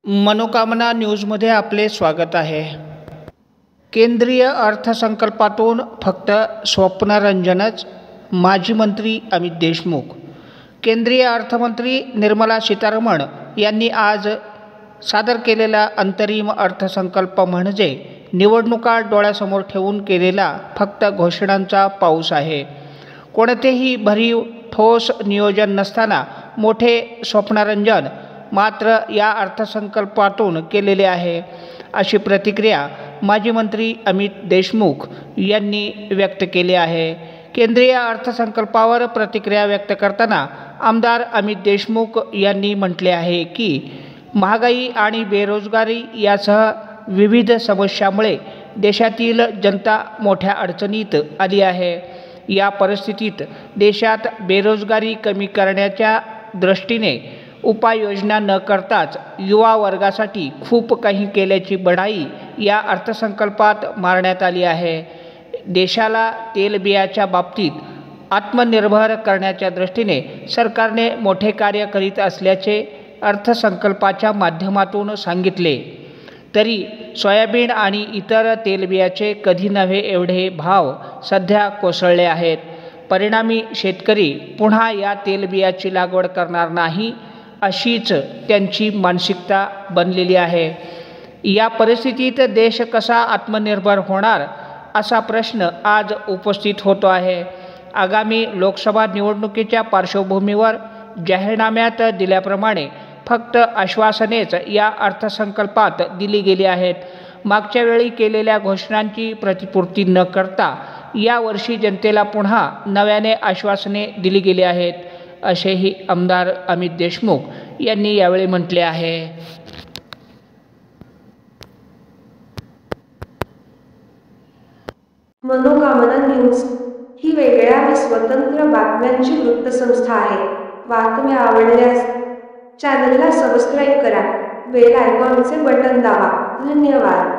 मनोकामना न्यूजमध्ये आपले स्वागत आहे। केंद्रीय अर्थसंकल्पातून फक्त स्वप्नरंजनच, माजी मंत्री अमित देशमुख। केंद्रीय अर्थमंत्री निर्मला सीतारमण यांनी आज सादर केलेला अंतरिम अर्थसंकल्प म्हणजे निवडणुका डोळ्यासमोर ठेवून केलेला फक्त घोषणांचा पाऊस आहे। कोणतेही भरीव ठोस नियोजन नसताना मोठे स्वप्नरंजन मात्र या अर्थसंकल्पातून केलेले आहे, अशी प्रतिक्रिया माजी मंत्री अमित देशमुख यांनी व्यक्त केली आहे। केंद्रीय अर्थसंकल्पावर प्रतिक्रिया व्यक्त करताना आमदार अमित देशमुख यांनी म्हटले आहे की महागाई आणि बेरोजगारी यासह विविध समस्यांमुळे देशातील जनता मोठ्या अडचणीत आली आहे। या परिस्थितीत देशात बेरोजगारी कमी करण्याच्या दृष्टीने उपाययोजना न करताच युवा वर्गासाठी खूप काही केल्याची बढाई या अर्थसंकल्पात मारण्यात आली आहे। देशाला तेलबियाच्या बाबतीत आत्मनिर्भर करण्याच्या दृष्टीने सरकारने मोठे कार्य करीत असल्याचे अर्थसंकल्पाच्या माध्यमातून सांगितले, तरी सोयाबीन आणि इतर तेलबियाचे कधी नव्हे एवढे भाव सध्या कोसळले आहेत। परिणामी शेतकरी पुन्हा या तेलबियाची लागवड करणार नाही अशीच त्यांची मानसिकता बनलेली आहे। या परिस्थितीत देश कसा आत्मनिर्भर होणार असा प्रश्न आज उपस्थित होतो आहे। आगामी लोकसभा निवडणुकीच्या पार्श्वभूमीवर जाहीरनाम्यात दिल्याप्रमाणे फक्त आश्वासनेच या अर्थसंकल्पात दिली गेली आहेत। मागच्या वेळी केलेल्या घोषणांची प्रतिपूर्ती न करता यावर्षी जनतेला पुन्हा नव्याने आश्वासने दिली गेली आहेत, असेही आमदार अमित देशमुख यांनी यावेळी म्हटले आहे। मनोकामना न्यूज ही वेगळ्या आणि स्वतंत्र बातम्यांची वृत्तसंस्था आहे। बातम्या आवडल्यास चॅनलला सबस्क्राईब करा, बेल आयकॉनचे बटन दाबा। धन्यवाद।